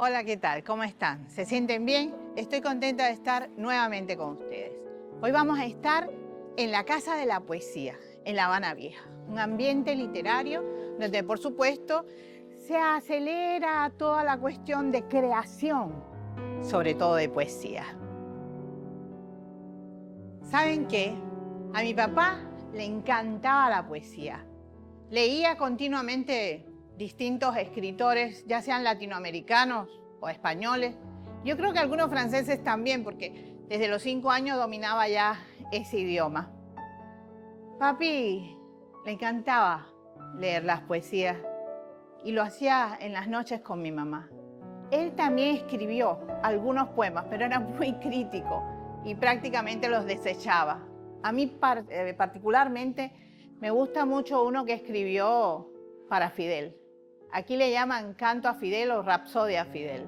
Hola, ¿qué tal? ¿Cómo están? ¿Se sienten bien? Estoy contenta de estar nuevamente con ustedes. Hoy vamos a estar en la Casa de la Poesía, en La Habana Vieja. Un ambiente literario donde, por supuesto, se acelera toda la cuestión de creación, sobre todo de poesía. ¿Saben qué? A mi papá le encantaba la poesía. Leía continuamente distintos escritores, ya sean latinoamericanos o españoles. Yo creo que algunos franceses también, porque desde los 5 años dominaba ya ese idioma. Papi le encantaba leer las poesías y lo hacía en las noches con mi mamá. Él también escribió algunos poemas, pero era muy crítico y prácticamente los desechaba. A mí particularmente me gusta mucho uno que escribió para Fidel. Aquí le llaman Canto a Fidel o Rapsodia a Fidel.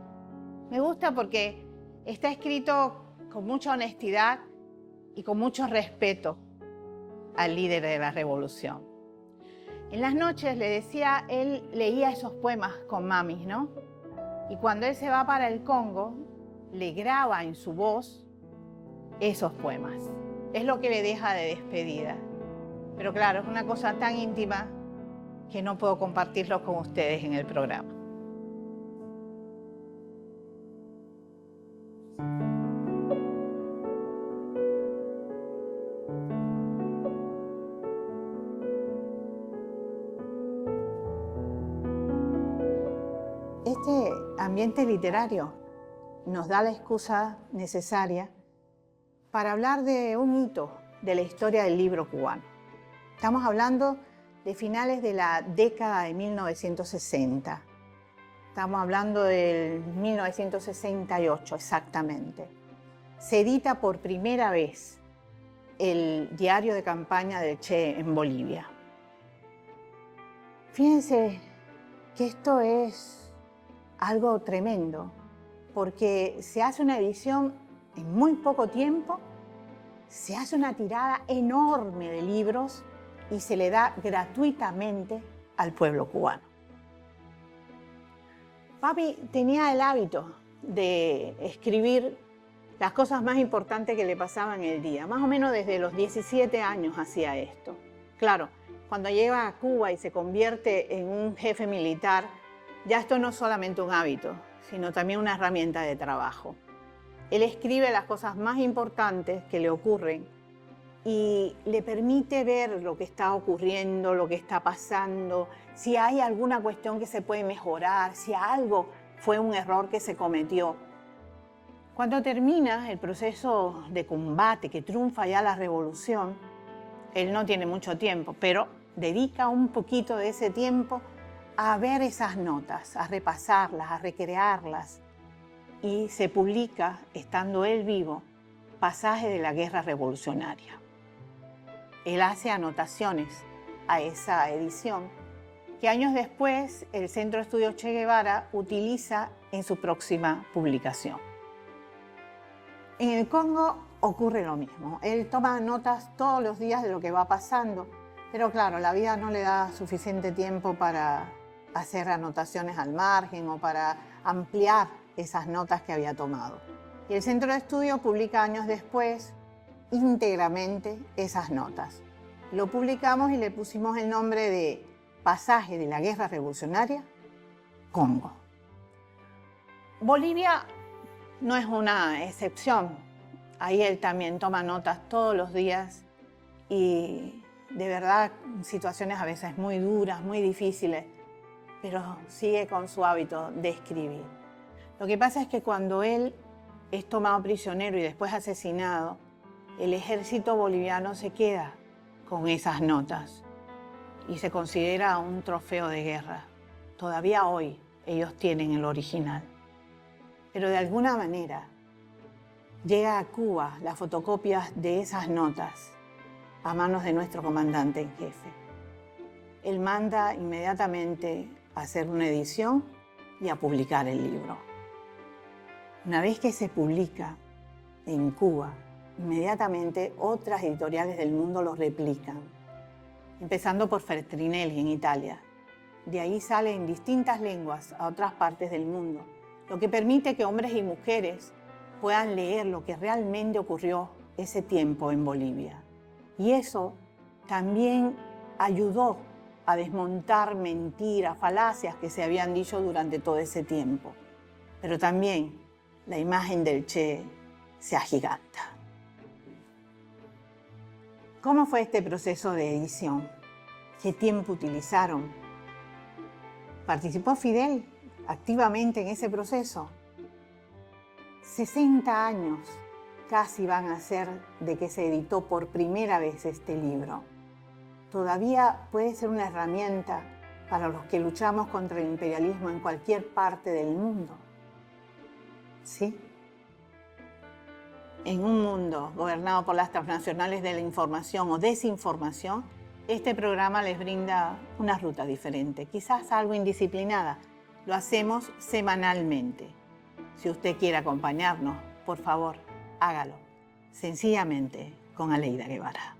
Me gusta porque está escrito con mucha honestidad y con mucho respeto al líder de la revolución. En las noches, le decía, él leía esos poemas con mami, ¿no? Y cuando él se va para el Congo, le graba en su voz esos poemas. Es lo que le deja de despedida. Pero claro, es una cosa tan íntima que no puedo compartirlo con ustedes en el programa. Este ambiente literario nos da la excusa necesaria para hablar de un hito de la historia del libro cubano. Estamos hablando de finales de la década de 1960. Estamos hablando del 1968 exactamente. Se edita por primera vez el diario de campaña del Che en Bolivia. Fíjense que esto es algo tremendo, porque se hace una edición en muy poco tiempo, se hace una tirada enorme de libros y se le da gratuitamente al pueblo cubano. Papi tenía el hábito de escribir las cosas más importantes que le pasaban en el día. Más o menos desde los 17 años hacía esto. Claro, cuando llega a Cuba y se convierte en un jefe militar, ya esto no es solamente un hábito, sino también una herramienta de trabajo. Él escribe las cosas más importantes que le ocurren y le permite ver lo que está ocurriendo, lo que está pasando, si hay alguna cuestión que se puede mejorar, si algo fue un error que se cometió. Cuando termina el proceso de combate, que triunfa ya la revolución, él no tiene mucho tiempo, pero dedica un poquito de ese tiempo a ver esas notas, a repasarlas, a recrearlas. Y se publica, estando él vivo, Pasaje de la Guerra Revolucionaria. Él hace anotaciones a esa edición que años después el Centro de Estudios Che Guevara utiliza en su próxima publicación. En el Congo ocurre lo mismo. Él toma notas todos los días de lo que va pasando, pero claro, la vida no le da suficiente tiempo para hacer anotaciones al margen o para ampliar esas notas que había tomado. Y el Centro de Estudio publica años después íntegramente esas notas. Lo publicamos y le pusimos el nombre de Pasaje de la Guerra Revolucionaria, Congo. Bolivia no es una excepción. Ahí él también toma notas todos los días y de verdad situaciones a veces muy duras, muy difíciles, pero sigue con su hábito de escribir. Lo que pasa es que cuando él es tomado prisionero y después asesinado, el ejército boliviano se queda con esas notas y se considera un trofeo de guerra. Todavía hoy ellos tienen el original. Pero de alguna manera llega a Cuba las fotocopias de esas notas a manos de nuestro comandante en jefe. Él manda inmediatamente a hacer una edición y a publicar el libro. Una vez que se publica en Cuba, inmediatamente otras editoriales del mundo lo replican, empezando por Feltrinelli en Italia. De ahí sale en distintas lenguas a otras partes del mundo. lo que permite que hombres y mujeres puedan leer lo que realmente ocurrió ese tiempo en Bolivia. Y eso también ayudó a desmontar mentiras, falacias que se habían dicho durante todo ese tiempo. Pero también la imagen del Che se agiganta. ¿Cómo fue este proceso de edición? ¿Qué tiempo utilizaron? ¿Participó Fidel activamente en ese proceso? 60 años casi van a ser de que se editó por primera vez este libro. Todavía puede ser una herramienta para los que luchamos contra el imperialismo en cualquier parte del mundo. ¿Sí? En un mundo gobernado por las transnacionales de la información o desinformación, este programa les brinda una ruta diferente, quizás algo indisciplinada. Lo hacemos semanalmente. Si usted quiere acompañarnos, por favor, hágalo. Sencillamente con Aleida Guevara.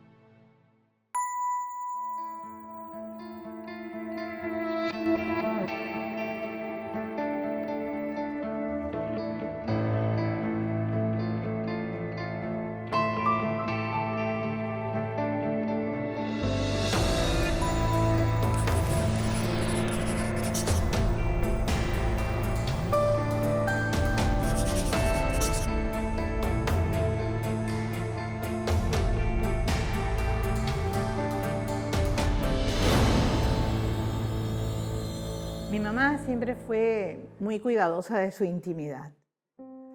Mi mamá siempre fue muy cuidadosa de su intimidad.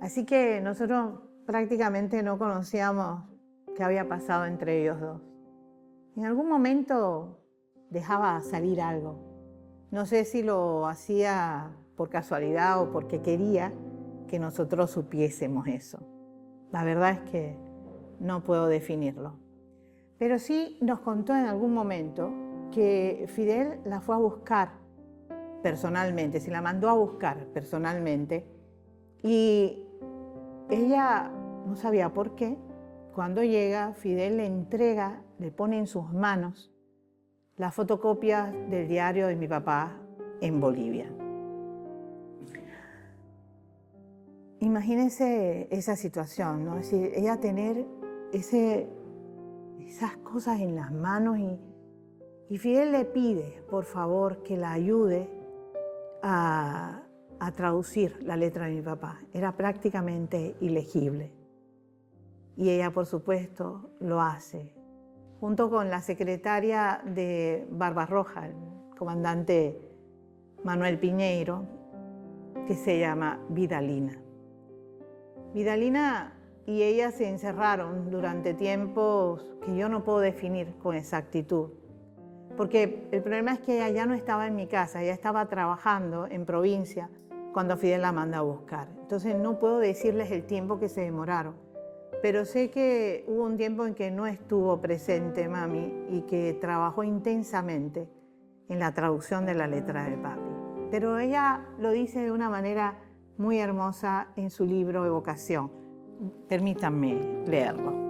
Así que nosotros prácticamente no conocíamos qué había pasado entre ellos dos. En algún momento dejaba salir algo. No sé si lo hacía por casualidad o porque quería que nosotros supiésemos eso. La verdad es que no puedo definirlo. Pero sí nos contó en algún momento que Fidel la fue a buscar personalmente, se la mandó a buscar personalmente, y ella no sabía por qué. Cuando llega, Fidel le entrega, le pone en sus manos las fotocopias del diario de mi papá en Bolivia. Imagínense esa situación, ¿no? Es decir, ella tener esas cosas en las manos y Fidel le pide, por favor, que la ayude a traducir la letra de mi papá. Era prácticamente ilegible. Y ella, por supuesto, lo hace, junto con la secretaria de Barbarroja, el comandante Manuel Piñeiro, que se llama Vidalina. Vidalina y ella se encerraron durante tiempos que yo no puedo definir con exactitud. Porque el problema es que ella ya no estaba en mi casa, ella estaba trabajando en provincia cuando Fidel la manda a buscar. Entonces no puedo decirles el tiempo que se demoraron, pero sé que hubo un tiempo en que no estuvo presente mami y que trabajó intensamente en la traducción de la letra de papi. Pero ella lo dice de una manera muy hermosa en su libro Evocación. Permítanme leerlo.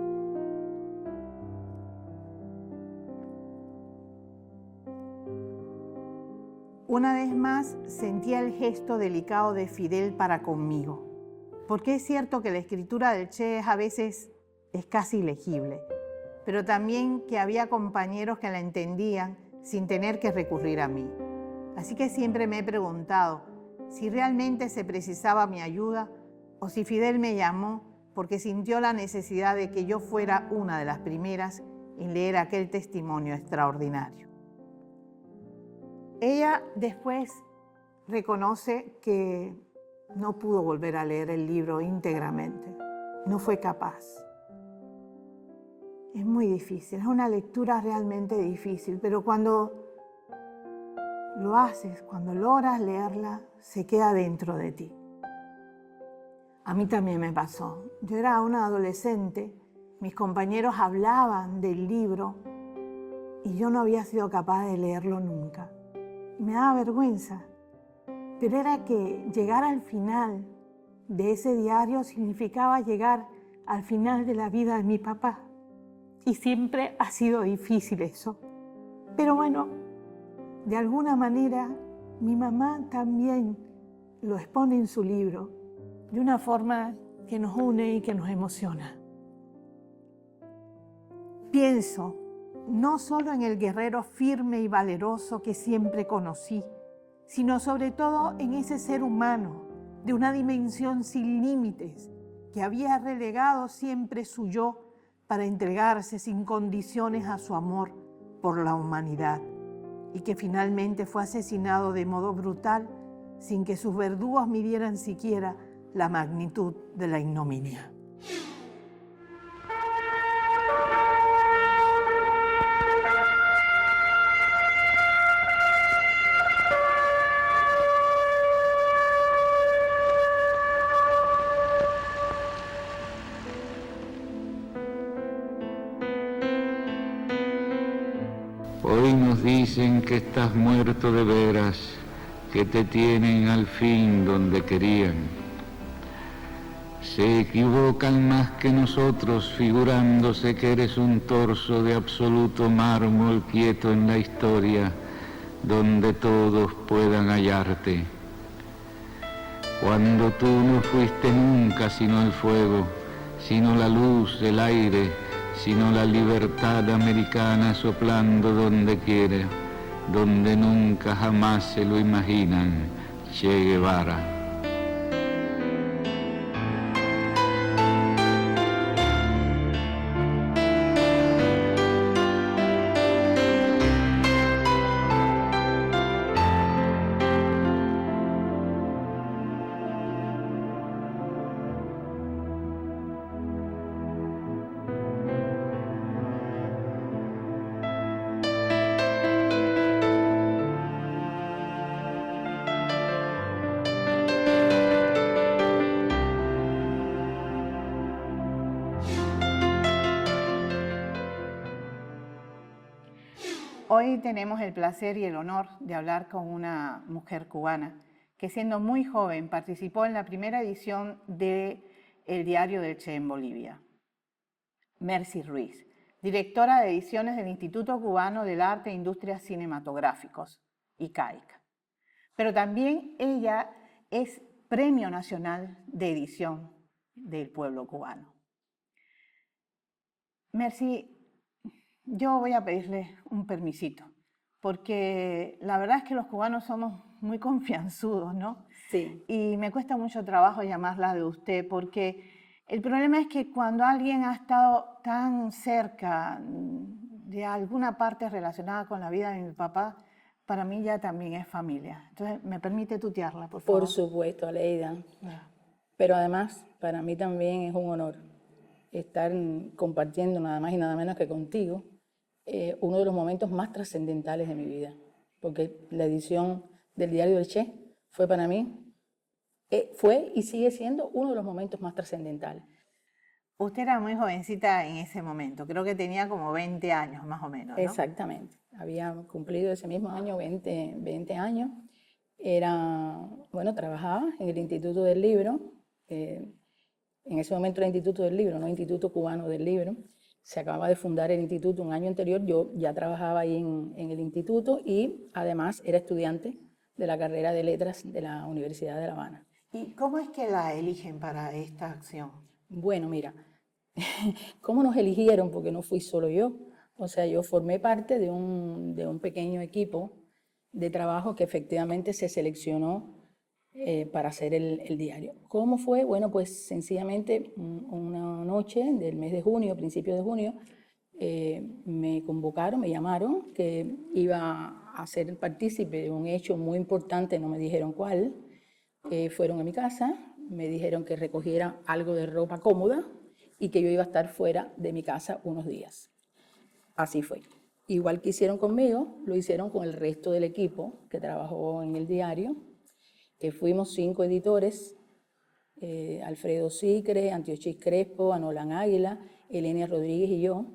Una vez más sentía el gesto delicado de Fidel para conmigo, porque es cierto que la escritura del Che a veces es casi ilegible, pero también que había compañeros que la entendían sin tener que recurrir a mí. Así que siempre me he preguntado si realmente se precisaba mi ayuda o si Fidel me llamó porque sintió la necesidad de que yo fuera una de las primeras en leer aquel testimonio extraordinario. Ella después reconoce que no pudo volver a leer el libro íntegramente, no fue capaz. Es muy difícil, es una lectura realmente difícil, pero cuando lo haces, cuando logras leerla, se queda dentro de ti. A mí también me pasó. Yo era una adolescente, mis compañeros hablaban del libro y yo no había sido capaz de leerlo nunca. Me daba vergüenza, pero era que llegar al final de ese diario significaba llegar al final de la vida de mi papá. Y siempre ha sido difícil eso. Pero bueno, de alguna manera mi mamá también lo expone en su libro de una forma que nos une y que nos emociona. Pienso no solo en el guerrero firme y valeroso que siempre conocí, sino sobre todo en ese ser humano de una dimensión sin límites que había relegado siempre su yo para entregarse sin condiciones a su amor por la humanidad y que finalmente fue asesinado de modo brutal sin que sus verdugos midieran siquiera la magnitud de la ignominia. Hoy nos dicen que estás muerto de veras, que te tienen al fin donde querían. Se equivocan más que nosotros, figurándose que eres un torso de absoluto mármol quieto en la historia, donde todos puedan hallarte. Cuando tú no fuiste nunca sino el fuego, sino la luz, el aire, sino la libertad americana soplando donde quiera, donde nunca jamás se lo imaginan, Che Guevara. Hoy tenemos el placer y el honor de hablar con una mujer cubana que siendo muy joven participó en la primera edición de El Diario del Che en Bolivia. Mercy Ruiz, directora de ediciones del Instituto Cubano del Arte e Industrias Cinematográficos, ICAIC. Pero también ella es Premio Nacional de Edición del Pueblo Cubano. Mercy, yo voy a pedirle un permisito, porque la verdad es que los cubanos somos muy confianzudos, ¿no? Sí. Y me cuesta mucho trabajo llamarla de usted, porque el problema es que cuando alguien ha estado tan cerca de alguna parte relacionada con la vida de mi papá, para mí ya también es familia. Entonces, ¿me permite tutearla, por favor? Por supuesto, Aleida. Pero además, para mí también es un honor estar compartiendo nada más y nada menos que contigo uno de los momentos más trascendentales de mi vida. Porque la edición del Diario del Che fue para mí, fue y sigue siendo uno de los momentos más trascendentales. Usted era muy jovencita en ese momento, creo que tenía como 20 años más o menos, ¿no? Exactamente, había cumplido ese mismo año 20 años. Trabajaba en el Instituto del Libro, en ese momento era Instituto del Libro, no Instituto Cubano del Libro. Se acababa de fundar el instituto un año anterior, yo ya trabajaba ahí en el instituto y además era estudiante de la carrera de Letras de la Universidad de La Habana. ¿Y cómo es que la eligen para esta acción? Bueno, mira, ¿cómo nos eligieron? Porque no fui solo yo. O sea, yo formé parte de un pequeño equipo de trabajo que efectivamente se seleccionó para hacer el diario. ¿Cómo fue? Bueno, pues sencillamente una noche del mes de junio, principio de junio, me convocaron, me llamaron, que iba a ser partícipe de un hecho muy importante, no me dijeron cuál. Fueron a mi casa, me dijeron que recogiera algo de ropa cómoda y que yo iba a estar fuera de mi casa unos días. Así fue. Igual que hicieron conmigo, lo hicieron con el resto del equipo que trabajó en el diario. Fuimos 5 editores, Alfredo Sicre, Antiochis Crespo, Anolan Águila, Elenia Rodríguez y yo,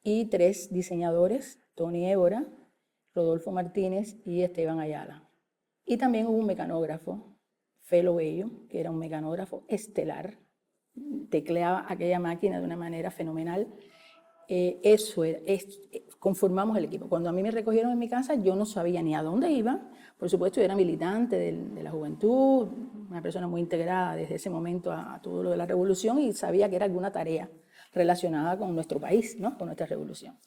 y 3 diseñadores, Tony Évora, Rodolfo Martínez y Esteban Ayala. Y también hubo un mecanógrafo, Felo Bello, que era un mecanógrafo estelar, tecleaba aquella máquina de una manera fenomenal. conformamos el equipo. Cuando a mí me recogieron en mi casa, yo no sabía ni a dónde iba. Por supuesto, yo era militante de la juventud, una persona muy integrada desde ese momento a todo lo de la revolución, y sabía que era alguna tarea relacionada con nuestro país, ¿no? Con nuestra revolución.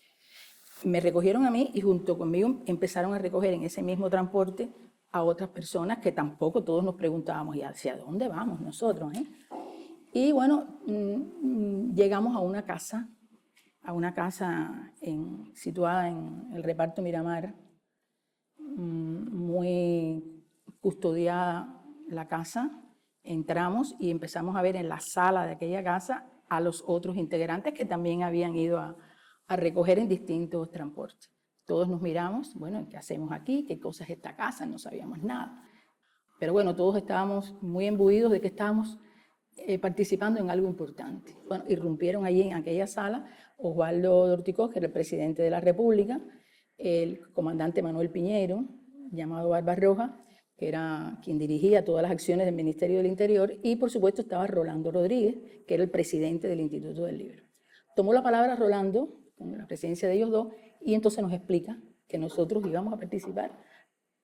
Me recogieron a mí y junto conmigo empezaron a recoger en ese mismo transporte a otras personas que tampoco todos nos preguntábamos, ¿y hacia dónde vamos nosotros? Y bueno, llegamos a una casa situada en el reparto Miramar, muy custodiada la casa. Entramos y empezamos a ver en la sala de aquella casa a los otros integrantes que también habían ido a recoger en distintos transportes. Todos nos miramos, bueno, ¿qué hacemos aquí? ¿Qué cosa es esta casa? No sabíamos nada. Pero bueno, todos estábamos muy imbuidos de que estábamos participando en algo importante. Bueno, irrumpieron allí en aquella sala Osvaldo Dorticós, que era el presidente de la República, el comandante Manuel Piñero, llamado Barbarroja, que era quien dirigía todas las acciones del Ministerio del Interior, y por supuesto estaba Rolando Rodríguez, que era el presidente del Instituto del Libro. Tomó la palabra Rolando, con la presencia de ellos dos, y entonces nos explica que nosotros íbamos a participar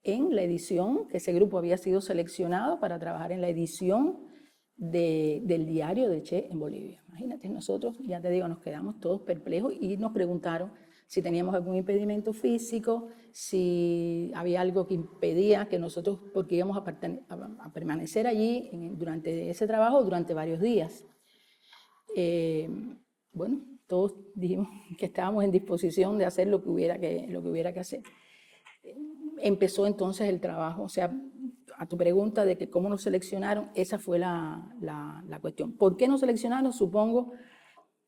en la edición, que ese grupo había sido seleccionado para trabajar en la edición del diario de Che en Bolivia. Imagínate, nosotros, ya te digo, nos quedamos todos perplejos y nos preguntaron si teníamos algún impedimento físico, si había algo que impedía que nosotros, porque íbamos a permanecer allí durante ese trabajo durante varios días. Bueno, todos dijimos que estábamos en disposición de hacer lo que hubiera que hacer. Empezó entonces el trabajo, o sea, a tu pregunta de que cómo nos seleccionaron, esa fue la cuestión. ¿Por qué nos seleccionaron? Supongo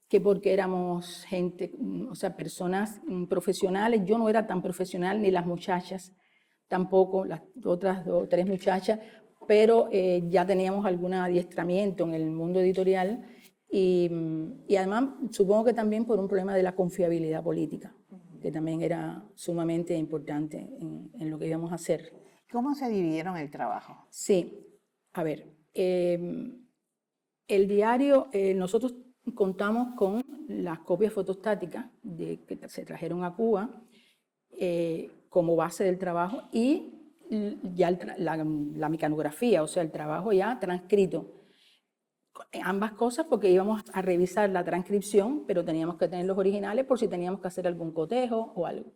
que porque éramos gente, o sea, personas profesionales. Yo no era tan profesional, ni las muchachas tampoco, las otras 2 o 3 muchachas, pero ya teníamos algún adiestramiento en el mundo editorial y además supongo que también por un problema de la confiabilidad política, que también era sumamente importante en lo que íbamos a hacer. ¿Cómo se dividieron el trabajo? Sí, a ver, el diario, nosotros contamos con las copias fotostáticas que se trajeron a Cuba como base del trabajo y ya la mecanografía, o sea, el trabajo ya transcrito. Ambas cosas porque íbamos a revisar la transcripción, pero teníamos que tener los originales por si teníamos que hacer algún cotejo o algo.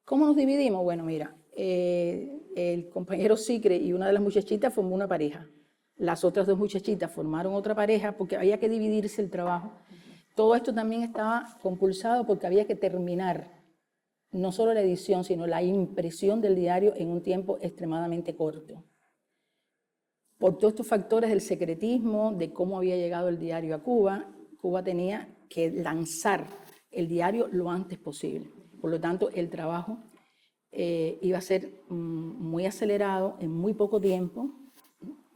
¿Cómo nos dividimos? Bueno, mira, el compañero Sicre y una de las muchachitas formó una pareja. Las otras 2 muchachitas formaron otra pareja porque había que dividirse el trabajo. Todo esto también estaba compulsado porque había que terminar no solo la edición, sino la impresión del diario en un tiempo extremadamente corto. Por todos estos factores del secretismo, de cómo había llegado el diario a Cuba, Cuba tenía que lanzar el diario lo antes posible. Por lo tanto, el trabajo iba a ser muy acelerado en muy poco tiempo,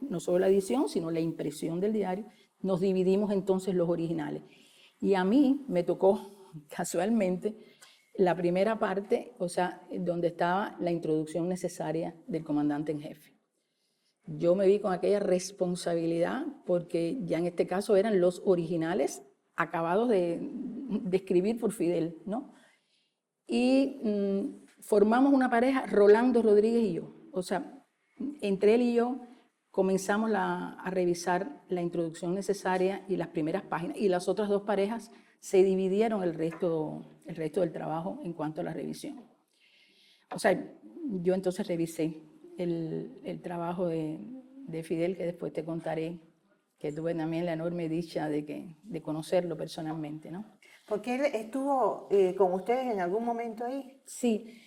no solo la edición, sino la impresión del diario. Nos dividimos entonces los originales. Y a mí me tocó, casualmente, la primera parte, o sea, donde estaba la introducción necesaria del comandante en jefe. Yo me vi con aquella responsabilidad porque ya en este caso eran los originales acabados de escribir por Fidel, ¿no? Y formamos una pareja, Rolando Rodríguez y yo. O sea, entre él y yo comenzamos a revisar la introducción necesaria y las primeras páginas, y las otras 2 parejas se dividieron el resto del trabajo en cuanto a la revisión. O sea, yo entonces revisé el trabajo de Fidel, que después te contaré, que tuve también la enorme dicha de conocerlo personalmente, ¿no? ¿Porque él estuvo con ustedes en algún momento ahí? Sí,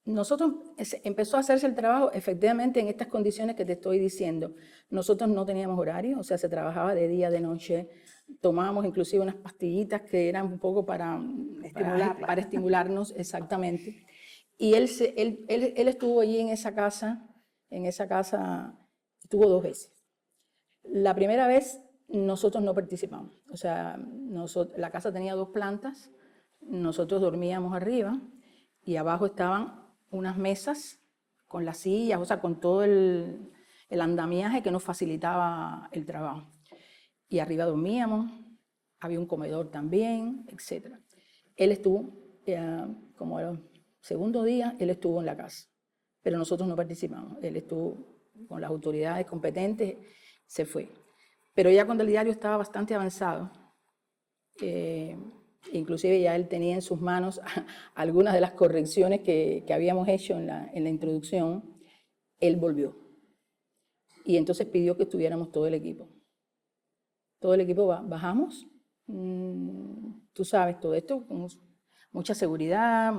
nosotros empezó a hacerse el trabajo efectivamente en estas condiciones que te estoy diciendo. Nosotros no teníamos horario, o sea, se trabajaba de día, de noche. Tomábamos inclusive unas pastillitas que eran un poco para estimularnos, exactamente. Y él estuvo allí en esa casa estuvo 2 veces. La primera vez nosotros no participamos, o sea, la casa tenía 2 plantas, nosotros dormíamos arriba y abajo estaban unas mesas con las sillas, o sea, con todo el andamiaje que nos facilitaba el trabajo. Y arriba dormíamos, había un comedor también, etc. Él estuvo, como el segundo día, él estuvo en la casa, pero nosotros no participamos. Él estuvo con las autoridades competentes, se fue. Pero ya cuando el diario estaba bastante avanzado, inclusive ya él tenía en sus manos algunas de las correcciones que habíamos hecho en la introducción, él volvió. Y entonces pidió que estuviéramos todo el equipo. Todo el equipo bajamos, tú sabes, todo esto con mucha seguridad,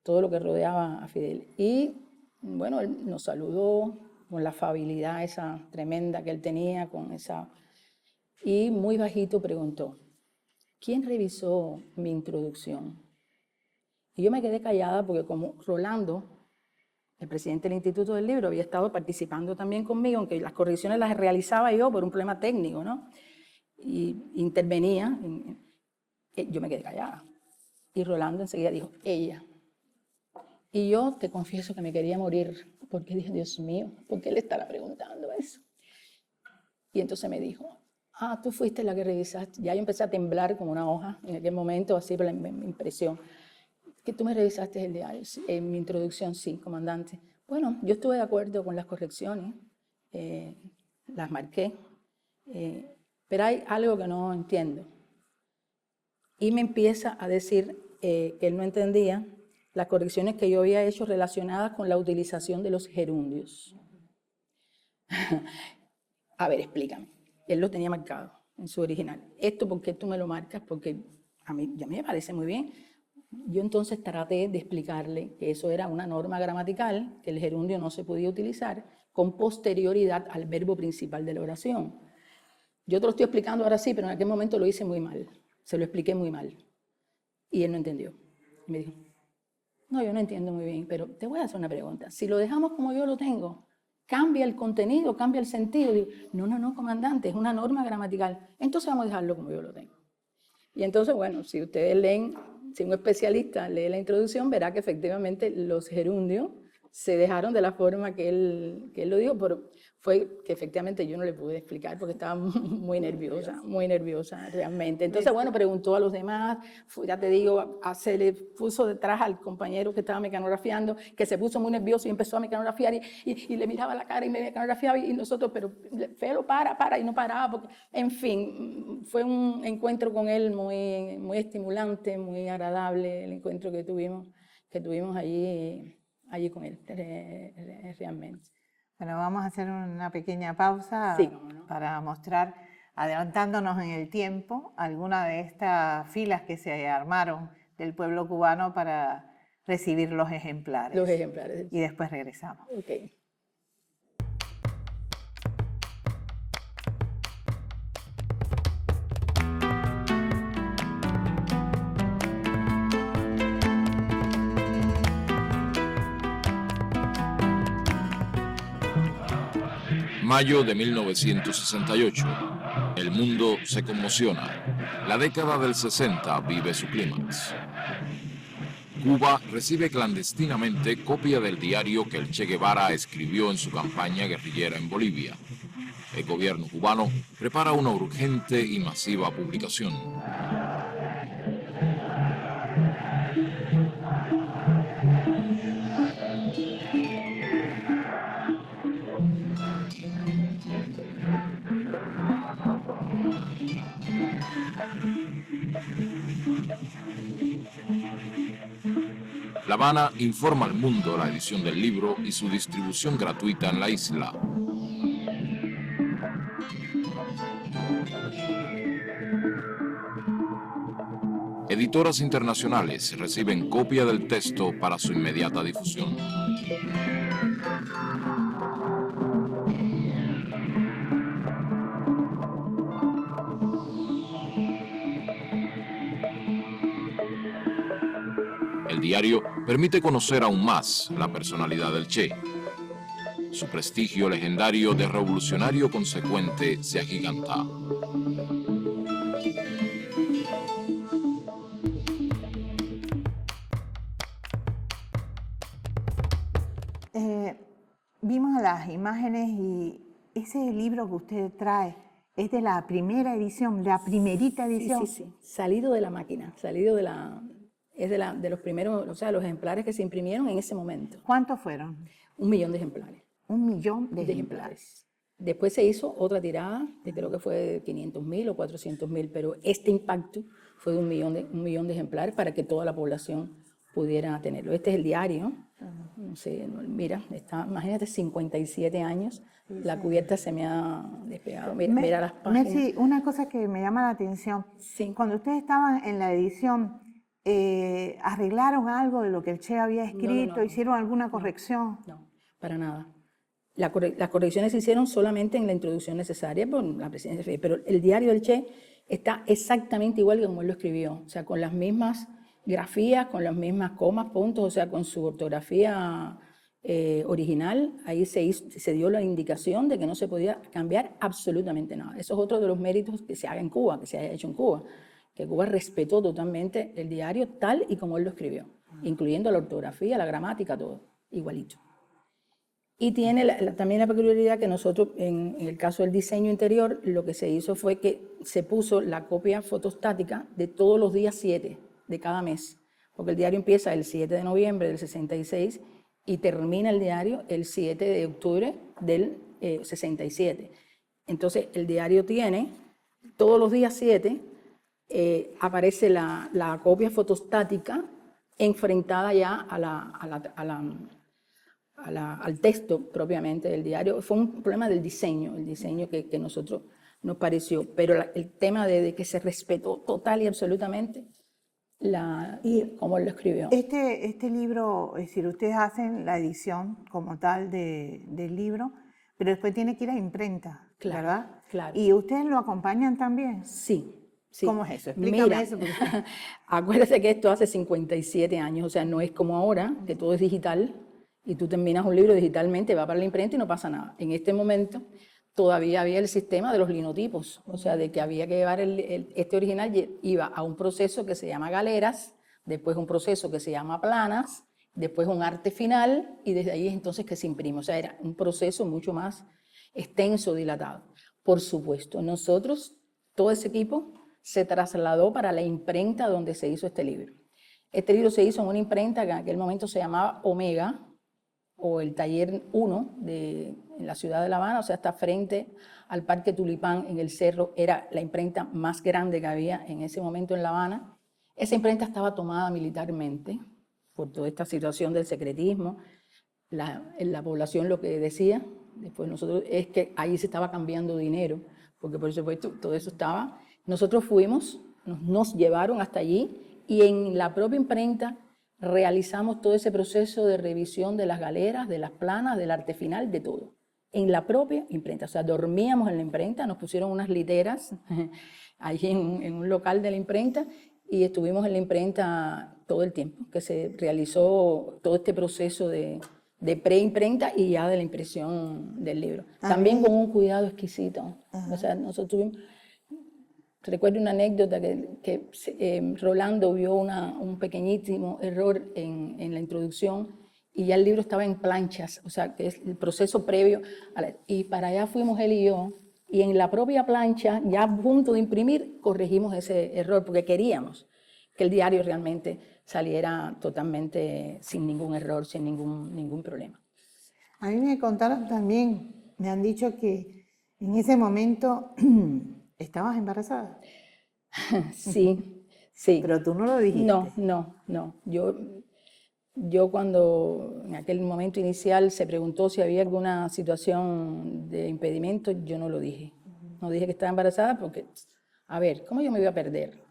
todo lo que rodeaba a Fidel. Y bueno, él nos saludó con la afabilidad esa tremenda que él tenía, y muy bajito preguntó, ¿quién revisó mi introducción? Y yo me quedé callada porque como Rolando, el presidente del Instituto del Libro, había estado participando también conmigo, aunque las correcciones las realizaba yo por un problema técnico, ¿no? Y intervenía, yo me quedé callada. Y Rolando enseguida dijo, ella. Y yo te confieso que me quería morir, porque dije, Dios mío, ¿por qué le estará preguntando eso? Y entonces me dijo, tú fuiste la que revisaste. Ya yo empecé a temblar como una hoja en aquel momento, así por la impresión. Que tú me revisaste el diario. En mi introducción, sí, comandante. Bueno, yo estuve de acuerdo con las correcciones, las marqué, pero hay algo que no entiendo. Y me empieza a decir que él no entendía las correcciones que yo había hecho relacionadas con la utilización de los gerundios. A ver, explícame. Él lo tenía marcado en su original. ¿Esto por qué tú me lo marcas? Porque a mí me parece muy bien. Yo entonces traté de explicarle que eso era una norma gramatical, que el gerundio no se podía utilizar con posterioridad al verbo principal de la oración. Yo te lo estoy explicando ahora sí, pero en aquel momento lo hice muy mal. Se lo expliqué muy mal. Y él no entendió. Y me dijo, no, yo no entiendo muy bien, pero te voy a hacer una pregunta. Si lo dejamos como yo lo tengo, ¿cambia el contenido, cambia el sentido? Digo, no, comandante, es una norma gramatical. Entonces vamos a dejarlo como yo lo tengo. Y entonces, bueno, si ustedes leen, si un especialista lee la introducción, verá que efectivamente los gerundios se dejaron de la forma que él lo dijo, pero fue que efectivamente yo no le pude explicar porque estaba muy nerviosa realmente. Entonces, bueno, preguntó a los demás, ya te digo, se le puso detrás al compañero que estaba mecanografiando, que se puso muy nervioso y empezó a mecanografiar y le miraba la cara y me mecanografiaba y nosotros, pero Felo, para, y no paraba, porque, en fin, fue un encuentro con él muy estimulante, muy agradable, el encuentro que tuvimos allí con él, realmente. Bueno, vamos a hacer una pequeña pausa para mostrar, adelantándonos en el tiempo, algunas de estas filas que se armaron del pueblo cubano para recibir los ejemplares. Los ejemplares. Y después regresamos. Okay. Mayo de 1968. El mundo se conmociona. La década del 60 vive su clímax. Cuba recibe clandestinamente copia del diario que el Che Guevara escribió en su campaña guerrillera en Bolivia. El gobierno cubano prepara una urgente y masiva publicación. La Habana informa al mundo la edición del libro y su distribución gratuita en la isla. Editoras internacionales reciben copia del texto para su inmediata difusión. El diario permite conocer aún más la personalidad del Che. Su prestigio legendario de revolucionario consecuente se agiganta. Vimos las imágenes y ese libro que usted trae es de la primera edición, la primerita edición. Sí, salido de la máquina, salido de la... Es de los primeros, o sea, los ejemplares que se imprimieron en ese momento. ¿Cuántos fueron? 1 millón de ejemplares. 1 millón de ejemplares. Después se hizo otra tirada, que creo que fue de 500.000 o 400.000, pero este impacto fue de 1 millón de ejemplares para que toda la población pudiera tenerlo. Este es el diario, no sé, mira, está, imagínate, 57 años, la cubierta se me ha despegado, mira las páginas. Mercy, una cosa que me llama la atención, cuando ustedes estaban en la edición, ¿arreglaron algo de lo que el Che había escrito? No, ¿Hicieron alguna corrección? No, para nada. Las correcciones se hicieron solamente en la introducción necesaria por la presidencia de Fidel, pero el diario del Che está exactamente igual que como él lo escribió, o sea, con las mismas grafías, con las mismas comas, puntos, o sea, con su ortografía original. Ahí se dio la indicación de que no se podía cambiar absolutamente nada. Eso es otro de los méritos que se haga en Cuba, que se haya hecho en Cuba, que Cuba respetó totalmente el diario tal y como él lo escribió, incluyendo la ortografía, la gramática, todo, igualito. Y tiene también la peculiaridad que nosotros, en el caso del diseño interior, lo que se hizo fue que se puso la copia fotostática de todos los días 7 de cada mes, porque el diario empieza el 7 de noviembre del 66 y termina el diario el 7 de octubre del 67. Entonces, el diario tiene todos los días 7, aparece la copia fotostática enfrentada ya al texto propiamente del diario. Fue un problema del diseño, el diseño que nosotros nos pareció, pero el tema de que se respetó total y absolutamente como él lo escribió. Este libro, es decir, ustedes hacen la edición como tal del libro, pero después tiene que ir a imprenta, claro, ¿verdad? Claro. ¿Y ustedes lo acompañan también? Sí. ¿Cómo es eso? Explícame eso. Acuérdate que esto hace 57 años, o sea, no es como ahora, que todo es digital, y tú terminas un libro digitalmente, va para la imprenta y no pasa nada. En este momento todavía había el sistema de los linotipos, o sea, de que había que llevar este original, iba a un proceso que se llama galeras, después un proceso que se llama planas, después un arte final, y desde ahí es entonces que se imprime. O sea, era un proceso mucho más extenso, dilatado. Por supuesto, nosotros, todo ese equipo, se trasladó para la imprenta donde se hizo este libro. Este libro se hizo en una imprenta que en aquel momento se llamaba Omega, o el Taller 1 en la ciudad de La Habana, o sea, está frente al Parque Tulipán en el Cerro, era la imprenta más grande que había en ese momento en La Habana. Esa imprenta estaba tomada militarmente por toda esta situación del secretismo. La población lo que decía, después nosotros, es que ahí se estaba cambiando dinero, porque por supuesto todo eso estaba. Nosotros fuimos, nos llevaron hasta allí y en la propia imprenta realizamos todo ese proceso de revisión de las galeras, de las planas, del arte final, de todo. En la propia imprenta, o sea, dormíamos en la imprenta, nos pusieron unas literas allí en un local de la imprenta y estuvimos en la imprenta todo el tiempo, que se realizó todo este proceso de preimprenta y ya de la impresión del libro. También con un cuidado exquisito. O sea, nosotros tuvimos... Recuerdo una anécdota que Rolando vio un pequeñísimo error en la introducción y ya el libro estaba en planchas, o sea, que es el proceso previo. Y para allá fuimos él y yo, y en la propia plancha, ya a punto de imprimir, corregimos ese error, porque queríamos que el diario realmente saliera totalmente sin ningún error, sin ningún problema. A mí me contaron también, me han dicho que en ese momento... ¿Estabas embarazada? Sí. Pero tú no lo dijiste. No. Yo cuando en aquel momento inicial se preguntó si había alguna situación de impedimento, yo no lo dije. No dije que estaba embarazada porque, a ver, ¿cómo yo me iba a perder?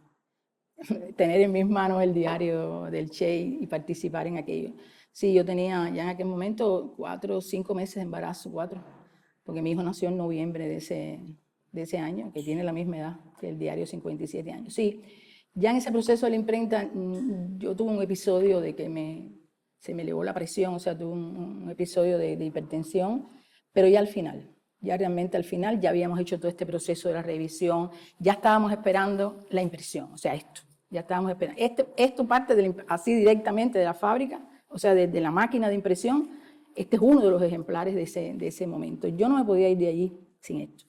Tener en mis manos el diario del Che y participar en aquello. Sí, yo tenía ya en aquel momento 4 o 5 meses de embarazo, 4, porque mi hijo nació en noviembre de ese año, que tiene la misma edad que el diario, 57 años. Sí, ya en ese proceso de la imprenta, yo tuve un episodio de que se me elevó la presión, o sea, tuve un episodio de hipertensión, pero ya al final, ya realmente al final, ya habíamos hecho todo este proceso de la revisión, ya estábamos esperando la impresión, o sea, ya estábamos esperando. Esto parte así directamente de la fábrica, o sea, desde la máquina de impresión. Este es uno de los ejemplares de ese momento. Yo no me podía ir de allí sin esto.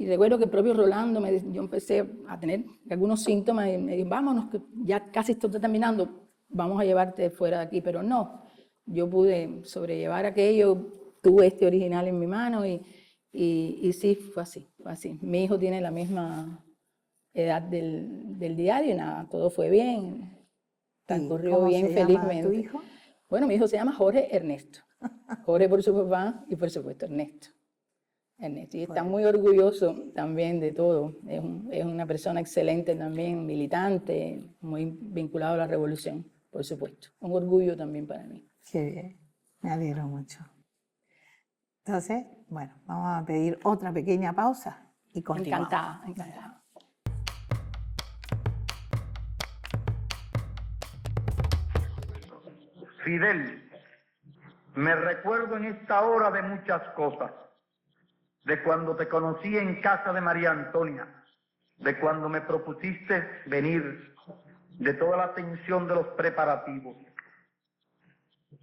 Y recuerdo que el propio Rolando, yo empecé a tener algunos síntomas y me dijo, vámonos, que ya casi esto está terminando, vamos a llevarte fuera de aquí. Pero no, yo pude sobrellevar aquello, tuve este original en mi mano y sí, fue así. Mi hijo tiene la misma edad del diario y nada, todo fue bien, transcurrió bien felizmente. ¿Cómo se llama tu hijo? Bueno, mi hijo se llama Jorge Ernesto. Jorge por su papá y por supuesto Ernesto. Y está muy orgulloso también de todo. Es una persona excelente también, militante, muy vinculado a la revolución, por supuesto. Un orgullo también para mí. Qué bien, me alegro mucho. Entonces, bueno, vamos a pedir otra pequeña pausa y continuamos. Encantada. Fidel, me recuerdo en esta hora de muchas cosas. De cuando te conocí en casa de María Antonia, de cuando me propusiste venir, de toda la tensión de los preparativos.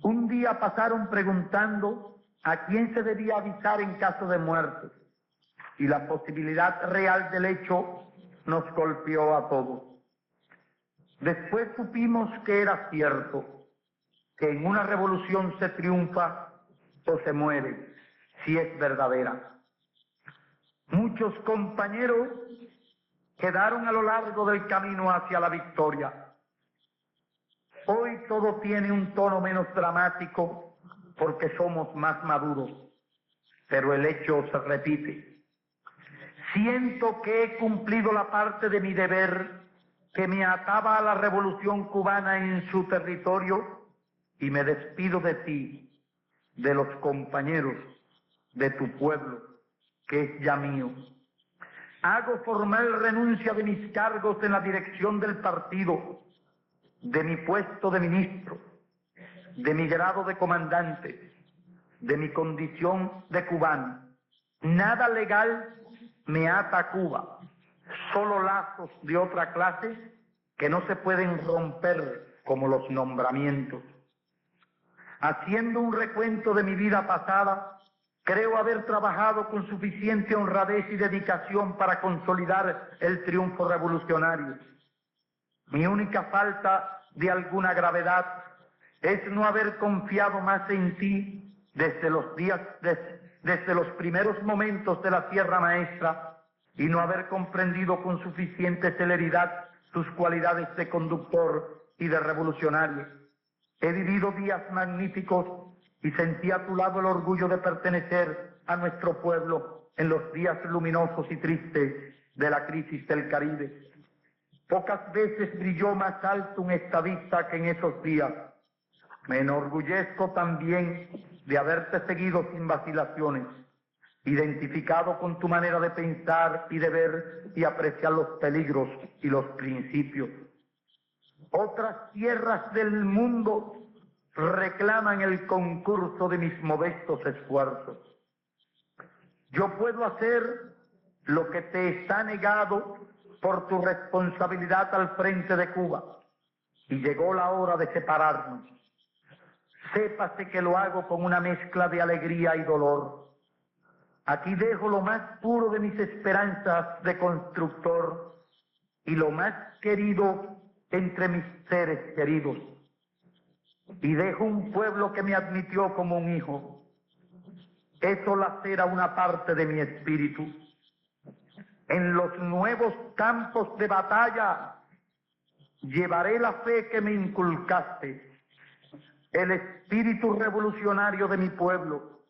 Un día pasaron preguntando a quién se debía avisar en caso de muerte, y la posibilidad real del hecho nos golpeó a todos. Después supimos que era cierto, que en una revolución se triunfa o se muere, si es verdadera. Muchos compañeros quedaron a lo largo del camino hacia la victoria. Hoy todo tiene un tono menos dramático porque somos más maduros, pero el hecho se repite. Siento que he cumplido la parte de mi deber que me ataba a la revolución cubana en su territorio y me despido de ti, de los compañeros, de tu pueblo, que es ya mío. Hago formal renuncia de mis cargos en la dirección del partido, de mi puesto de ministro, de mi grado de comandante, de mi condición de cubano. Nada legal me ata a Cuba, solo lazos de otra clase que no se pueden romper como los nombramientos. Haciendo un recuento de mi vida pasada, creo haber trabajado con suficiente honradez y dedicación para consolidar el triunfo revolucionario. Mi única falta de alguna gravedad es no haber confiado más en ti desde los primeros momentos de la Sierra Maestra y no haber comprendido con suficiente celeridad tus cualidades de conductor y de revolucionario. He vivido días magníficos y sentí a tu lado el orgullo de pertenecer a nuestro pueblo en los días luminosos y tristes de la crisis del Caribe. Pocas veces brilló más alto un estadista que en esos días. Me enorgullezco también de haberte seguido sin vacilaciones, identificado con tu manera de pensar y de ver y apreciar los peligros y los principios. Otras tierras del mundo reclaman el concurso de mis modestos esfuerzos. Yo puedo hacer lo que te está negado por tu responsabilidad al frente de Cuba, y llegó la hora de separarnos. Sépase que lo hago con una mezcla de alegría y dolor. Aquí dejo lo más puro de mis esperanzas de constructor y lo más querido entre mis seres queridos. Y dejo un pueblo que me admitió como un hijo. Eso lacera una parte de mi espíritu. En los nuevos campos de batalla llevaré la fe que me inculcaste, el espíritu revolucionario de mi pueblo,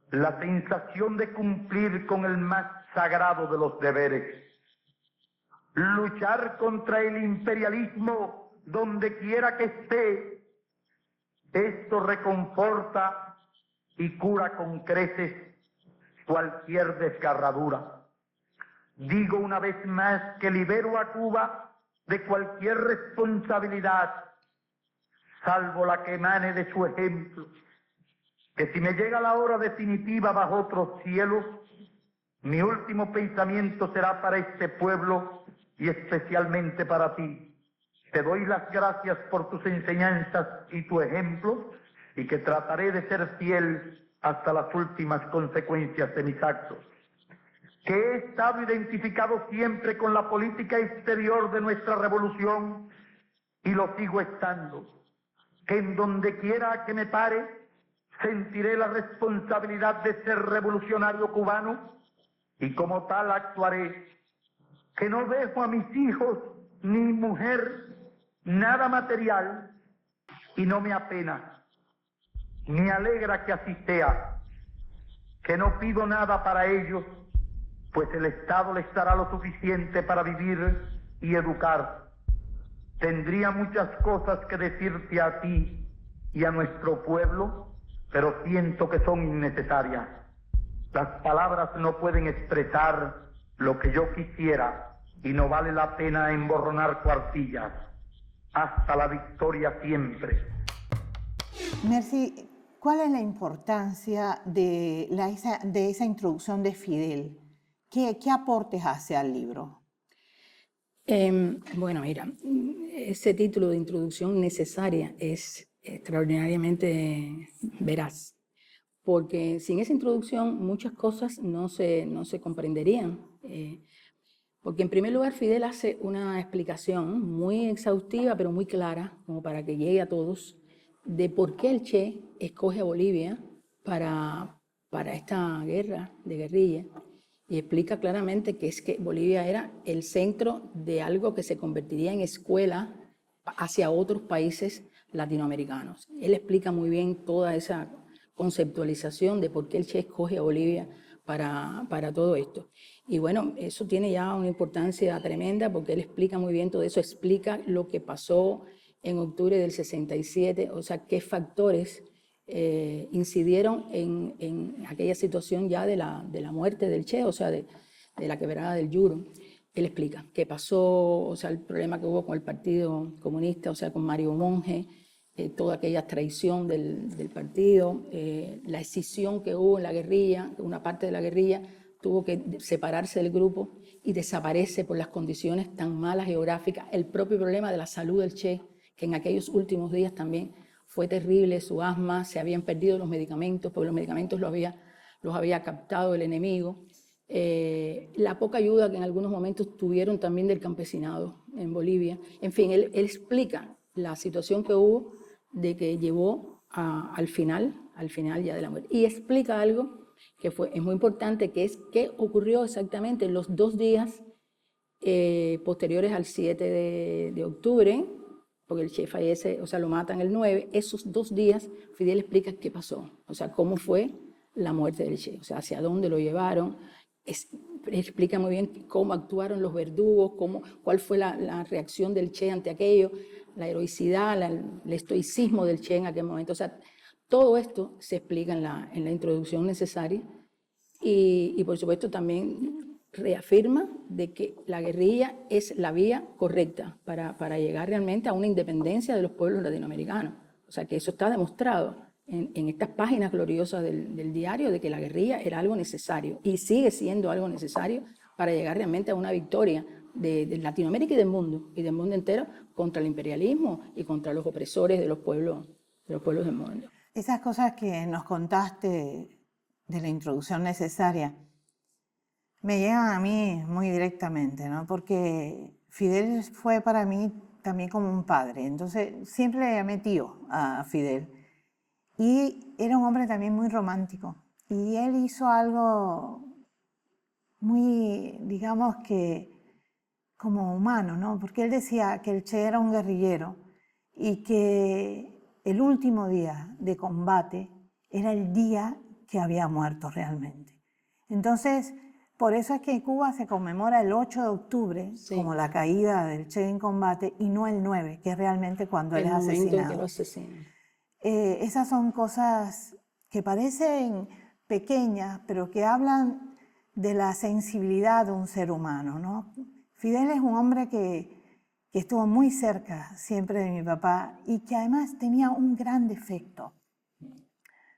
la sensación de cumplir con el más sagrado de los deberes, luchar contra el imperialismo donde quiera que esté. Esto reconforta y cura con creces cualquier desgarradura. Digo una vez más que libero a Cuba de cualquier responsabilidad, salvo la que emane de su ejemplo, que si me llega la hora definitiva bajo otros cielos, mi último pensamiento será para este pueblo y especialmente para ti. Te doy las gracias por tus enseñanzas y tu ejemplo, y que trataré de ser fiel hasta las últimas consecuencias de mis actos. que he estado identificado siempre con la política exterior de nuestra revolución y lo sigo estando, que en donde quiera que me pare sentiré la responsabilidad de ser revolucionario cubano y como tal actuaré, que no dejo a mis hijos ni mujer nada material y no me apena, me alegra que así sea, que no pido nada para ellos, pues el Estado les dará lo suficiente para vivir y educar. Tendría muchas cosas que decirte a ti y a nuestro pueblo, pero siento que son innecesarias. Las palabras no pueden expresar lo que yo quisiera y no vale la pena emborronar cuartillas. Hasta la victoria siempre. Merci, ¿cuál es la importancia de esa introducción de Fidel? ¿Qué aportes hace al libro? Bueno, mira, ese título de introducción necesaria es extraordinariamente veraz, porque sin esa introducción muchas cosas no se comprenderían. Porque en primer lugar Fidel hace una explicación muy exhaustiva pero muy clara, como para que llegue a todos, de por qué el Che escoge a Bolivia para esta guerra de guerrilla, y explica claramente que es que Bolivia era el centro de algo que se convertiría en escuela hacia otros países latinoamericanos. Él explica muy bien toda esa conceptualización de por qué el Che escoge a Bolivia para todo esto. Y bueno, eso tiene ya una importancia tremenda porque él explica muy bien todo eso, explica lo que pasó en octubre del 67, o sea, qué factores incidieron en aquella situación ya de la muerte del Che, o sea, de la quebrada del Yuro. Él explica qué pasó, o sea, el problema que hubo con el Partido Comunista, o sea, con Mario Monge, toda aquella traición del partido, la escisión que hubo en la guerrilla, una parte de la guerrilla tuvo que separarse del grupo y desaparece por las condiciones tan malas geográficas, el propio problema de la salud del Che, que en aquellos últimos días también fue terrible, su asma, se habían perdido los medicamentos, porque los medicamentos los había captado el enemigo, la poca ayuda que en algunos momentos tuvieron también del campesinado en Bolivia. En fin, él explica la situación que hubo de que llevó al final ya de la muerte. Y explica algo que es muy importante, que es qué ocurrió exactamente en los 2 días posteriores al 7 de octubre, porque el Che fallece, o sea, lo matan el 9, esos 2 días Fidel explica qué pasó, o sea, cómo fue la muerte del Che, o sea, hacia dónde lo llevaron, explica muy bien cómo actuaron los verdugos, cuál fue la reacción del Che ante aquello, la heroicidad, el estoicismo del Che en aquel momento, o sea, todo esto se explica en la introducción necesaria y por supuesto también reafirma de que la guerrilla es la vía correcta para llegar realmente a una independencia de los pueblos latinoamericanos. O sea, que eso está demostrado en estas páginas gloriosas del diario, de que la guerrilla era algo necesario y sigue siendo algo necesario para llegar realmente a una victoria de Latinoamérica y del mundo entero contra el imperialismo y contra los opresores de los pueblos del mundo. Esas cosas que nos contaste de la introducción necesaria me llegan a mí muy directamente, ¿no? Porque Fidel fue para mí también como un padre, entonces siempre le llamé tío a Fidel. Y era un hombre también muy romántico. Y él hizo algo muy, digamos que, como humano, ¿no? Porque él decía que el Che era un guerrillero y que el último día de combate era el día que había muerto realmente. Entonces, por eso es que en Cuba se conmemora el 8 de octubre como la caída del Che en combate y no el 9, que es realmente cuando él es asesinado. El momento en que lo asesinan. Esas son cosas que parecen pequeñas, pero que hablan de la sensibilidad de un ser humano, ¿no? Fidel es un hombre que estuvo muy cerca siempre de mi papá y que además tenía un gran defecto.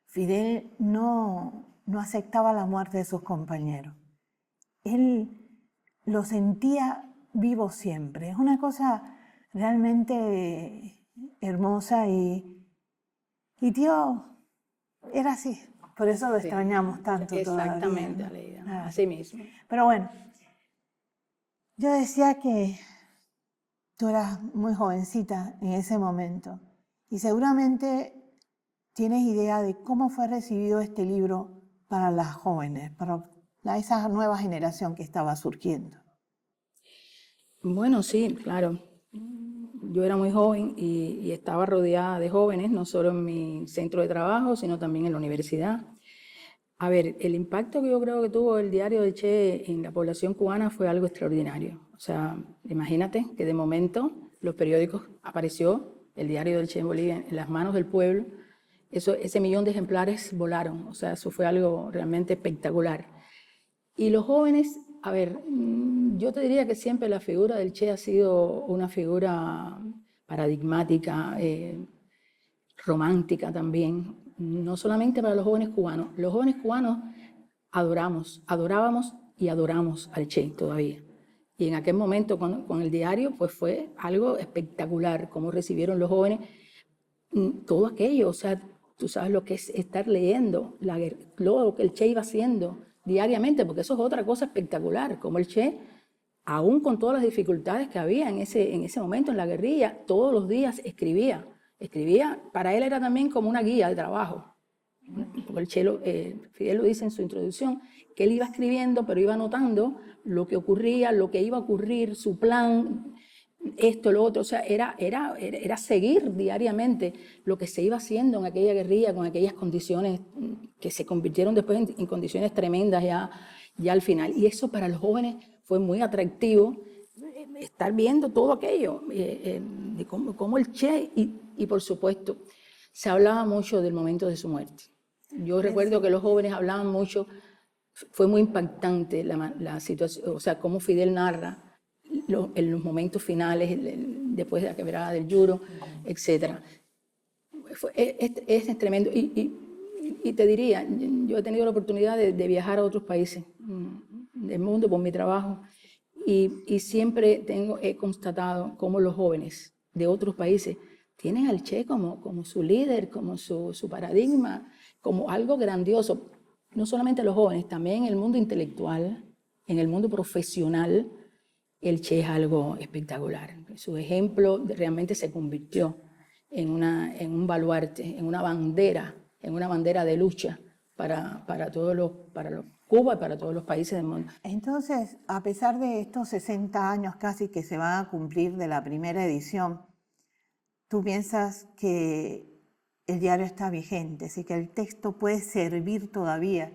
Fidel no aceptaba la muerte de sus compañeros. Él lo sentía vivo siempre. Es una cosa realmente hermosa y tío era así. Por eso lo extrañamos tanto todavía. Exactamente, Aleida, así mismo. Pero bueno, yo decía que tú eras muy jovencita en ese momento y seguramente tienes idea de cómo fue recibido este libro para las jóvenes, para esa nueva generación que estaba surgiendo. Bueno, sí, claro. Yo era muy joven y estaba rodeada de jóvenes, no solo en mi centro de trabajo, sino también en la universidad. A ver, el impacto que yo creo que tuvo el diario de Che en la población cubana fue algo extraordinario. O sea, imagínate que de momento los periódicos apareció el diario del Che en Bolivia en las manos del pueblo. Ese millón de ejemplares volaron. O sea, eso fue algo realmente espectacular. Y los jóvenes, a ver, yo te diría que siempre la figura del Che ha sido una figura paradigmática, romántica también, no solamente para los jóvenes cubanos. Los jóvenes cubanos adorábamos y adoramos al Che todavía. Y en aquel momento con el diario, pues fue algo espectacular, cómo recibieron los jóvenes todo aquello. O sea, tú sabes lo que es estar leyendo, lo que el Che iba haciendo diariamente, porque eso es otra cosa espectacular, como el Che, aún con todas las dificultades que había en ese momento en la guerrilla, todos los días escribía, para él era también como una guía de trabajo, porque el Che, Fidel lo dice en su introducción, que él iba escribiendo, pero iba anotando lo que ocurría, lo que iba a ocurrir, su plan, esto, lo otro. O sea, era seguir diariamente lo que se iba haciendo en aquella guerrilla con aquellas condiciones que se convirtieron después en condiciones tremendas ya al final. Y eso para los jóvenes fue muy atractivo, estar viendo todo aquello, de cómo el Che, y por supuesto, se hablaba mucho del momento de su muerte. Yo recuerdo que los jóvenes hablaban mucho, fue muy impactante la situación, o sea, cómo Fidel narra en los momentos finales, después de la quebrada del Yuro, etc. Es tremendo. Y te diría, yo he tenido la oportunidad de viajar a otros países del mundo por mi trabajo y siempre he constatado cómo los jóvenes de otros países tienen al Che como su líder, como su paradigma, como algo grandioso. No solamente los jóvenes, también en el mundo intelectual, en el mundo profesional, el Che es algo espectacular. Su ejemplo realmente se convirtió en un baluarte, en una bandera de lucha para Cuba y para todos los países del mundo. Entonces, a pesar de estos 60 años casi que se van a cumplir de la primera edición, ¿tú piensas que el diario está vigente, así que el texto puede servir todavía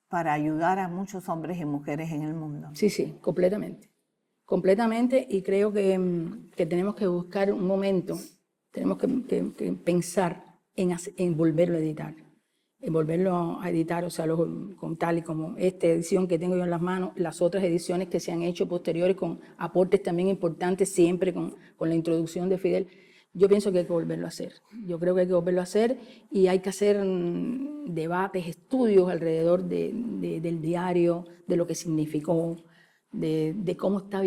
para ayudar a muchos hombres y mujeres en el mundo? Sí, completamente, y creo que tenemos que buscar un momento, tenemos que pensar en volverlo a editar, o sea, con tal y como esta edición que tengo yo en las manos, las otras ediciones que se han hecho posteriores con aportes también importantes, siempre con la introducción de Fidel. Yo pienso que hay que volverlo a hacer. Yo creo que hay que volverlo a hacer y hay que hacer debates, estudios alrededor del diario, de lo que significó, de cómo están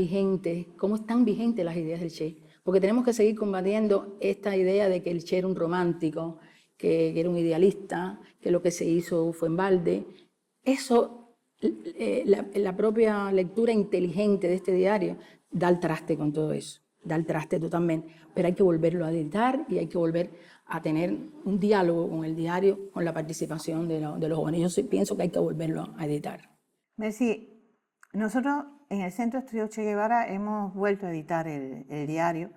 vigentes las ideas del Che. Porque tenemos que seguir combatiendo esta idea de que el Che era un romántico, que era un idealista, que lo que se hizo fue en balde. Eso, la propia lectura inteligente de este diario da el traste con todo eso. Da el traste totalmente, pero hay que volverlo a editar y hay que volver a tener un diálogo con el diario, con la participación de los jóvenes. Yo pienso que hay que volverlo a editar. Mercy, nosotros en el Centro de Estudios Che Guevara hemos vuelto a editar el diario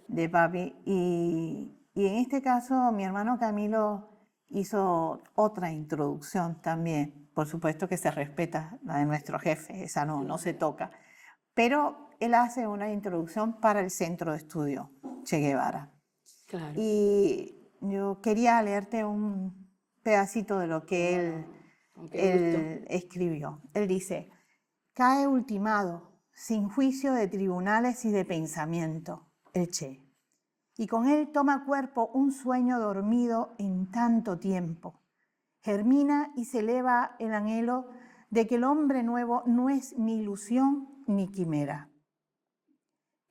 de papi y en este caso mi hermano Camilo hizo otra introducción también. Por supuesto que se respeta la de nuestro jefe, esa no se toca, pero él hace una introducción para el Centro de Estudio Che Guevara. Claro. Y yo quería leerte un pedacito de lo que él escribió. Él dice: cae ultimado, sin juicio de tribunales y de pensamiento, el Che. Y con él toma cuerpo un sueño dormido en tanto tiempo. Germina y se eleva el anhelo de que el hombre nuevo no es ni ilusión ni quimera.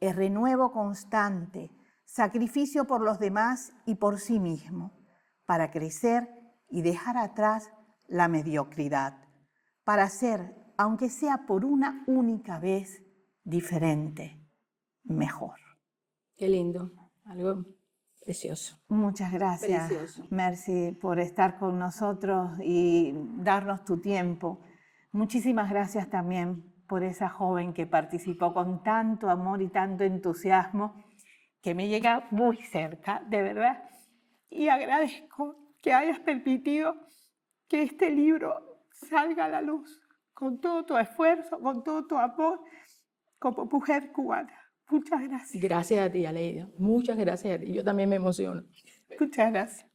Es renuevo constante, sacrificio por los demás y por sí mismo, para crecer y dejar atrás la mediocridad, para ser, aunque sea por una única vez, diferente, mejor. Qué lindo, algo precioso. Muchas gracias, Precioso. Mercy, por estar con nosotros y darnos tu tiempo. Muchísimas gracias también por esa joven que participó con tanto amor y tanto entusiasmo, que me llega muy cerca, de verdad. Y agradezco que hayas permitido que este libro salga a la luz con todo tu esfuerzo, con todo tu amor, como mujer cubana. Muchas gracias. Gracias a ti, Aleida. Muchas gracias a ti. Yo también me emociono. Muchas gracias.